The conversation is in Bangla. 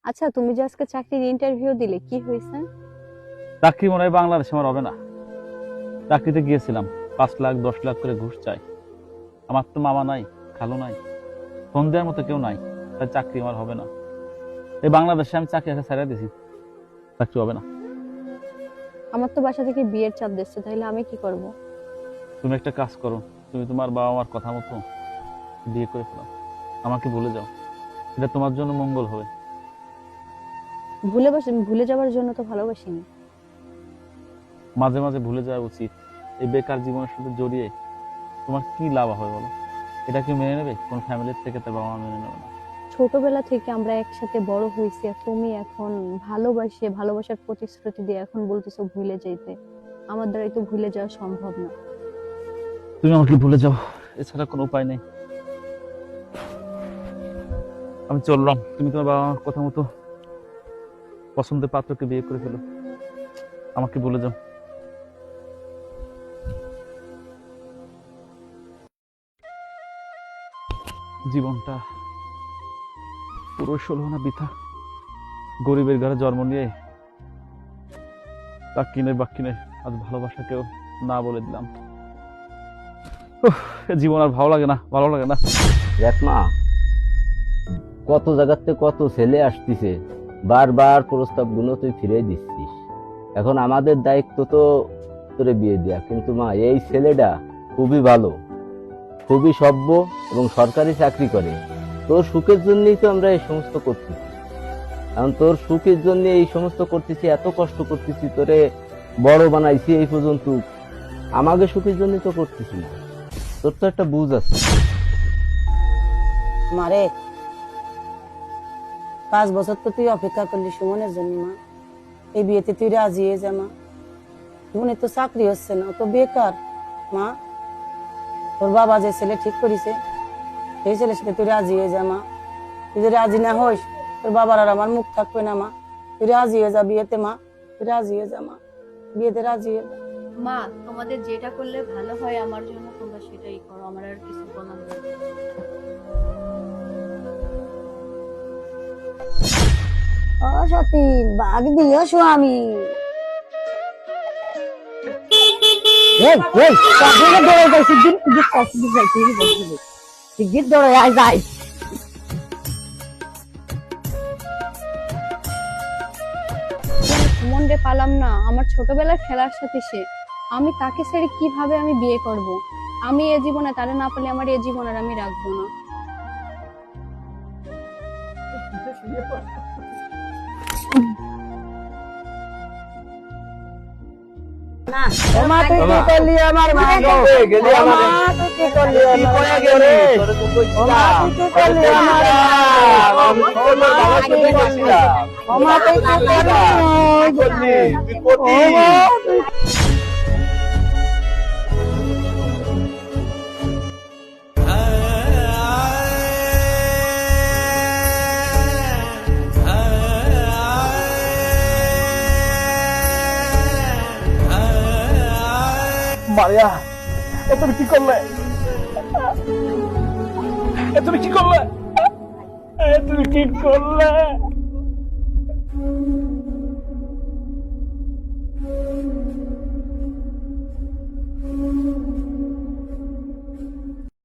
আচ্ছা, তুমি যে আজকে চাকরির ইন্টারভিউ দিলে, কি হয়েছে? চাকরি মনে হয় বাংলাদেশে আমার হবে না। চাকরিতে গিয়েছিলাম, 5 লাখ 10 লাখ করে ঘুষ চাই। আমার তো মামা নাই, খালু নাই, ফোন দেওয়ার মতো কেউ নাই, তাই চাকরি আমার হবে না। এই বাংলাদেশে আমি চাকরি একটা ছেড়ে দিছি, চাকরি হবে না। আমার তো বাসা থেকে বিয়ের চাপ দিচ্ছে, তাহলে আমি কি করব? তুমি একটা কাজ করো, তুমি তোমার বাবা মার কথা মতো বিয়ে করে ফেলো, আমাকে ভুলে যাও, এটা তোমার জন্য মঙ্গল হবে। ভুলে যাওয়ার জন্য তো ভালোবাসিনি। মাঝে মাঝে ভুলে যাওয়া উচিত। এই বেকার জীবনের সাথে জড়িয়ে তোমার কি লাভ হবে বলো? এটা কি মেনে নেবে? কোন ফ্যামিলির থেকে তার বাবা মা মেনে নেবে না। ছোটবেলা থেকে আমরা একসাথে বড় হয়েছি, আর তুমি এখন ভালোবাসার প্রতিশ্রুতি দিয়ে এখন বলতেছো ভুলে যাইতে। আমার দ্বারাই তো ভুলে যাওয়া সম্ভব না। তুমি আমাকে ভুলে যাও, এছাড়া কোনো উপায় নেই। আমি চললাম, তুমি তোমার বাবা মার কথা মতো পছন্দের পাত্রকে বিয়ে করে ফেলো, আমাকে ভুলে যাও। জীবনটা পুরো হলো না বৃথা। গরিবের ঘরে জন্ম নিয়ে তা কিনে বা কিনে আজ ভালোবাসাকেও না বলে দিলাম। এ জীবন আর ভালো লাগে না, ভালো লাগে না। দেখ মা, কত জায়গাতে কত ছেলে আসতিছে, বারবার প্রস্তাব গুলো তুই ফিরে দিচ্ছিস। এখন আমাদের দায়িত্ব তো তোরে বিয়ে দেয়া, কিন্তু মা এই ছেলেটা খুবই ভালো, খুবই সভ্য এবং সরকারি চাকরি করে। তোর সুখের জন্যই তো আমরা এই সমস্ত করতেছি। কারণ তোর সুখের জন্য এই সমস্ত করতেছি, এত কষ্ট করতেছি, তোরে বড় বানাইছি এই পর্যন্ত, আমাকে সুখের জন্য তো করতেছি না। তোর তো একটা বুঝ আছে। মারে 5 বছর তো তুই অপেক্ষা করলি সুমনের জন্য মা। এই বিয়েতে তুই রাজি হয়ে যা মা। সুমনের তো চাকরি হচ্ছে না, ও তো বেকার মা। তোর বাবা যে ছেলে ঠিক করেছে সেই ছেলের সাথে তুই রাজি হয়ে যা মা। তুই যদি রাজি না হইস, তোর বাবার আর আমার মুখ থাকবে না মা। তুই রাজি হয়ে যা বিয়েতে মা, তুই রাজি হয়ে যা মা, বিয়েতে রাজি হয়ে যা। মা, তোমাদের যেটা করলে ভালো হয় আমার জন্য তোমরা সেটাই করো, আমার আর কিছু বলার নেই। ও সতী, বাঘ দিও স্বামী। মনরে পালাম না, আমার ছোটবেলার খেলার সাথে সে। আমি তাকে ছেড়ে কিভাবে আমি বিয়ে করব? আমি এ জীবনে তারে না পেলে আমার এ জীবন আর আমি রাখবো না। ও মা, তুই কি করলি আমার মা গো? ও মা, তুই কি করলি আমার মা গো রে? ও মা, তুই কি করলি আমার মা? ও মা, তুই কি করলি? ও মা, তুই কি করলি? ও মা, তুই মারিয়া, এ তুমি কি করলে? এ তুমি কি করলে? এ তুমি কি করলে?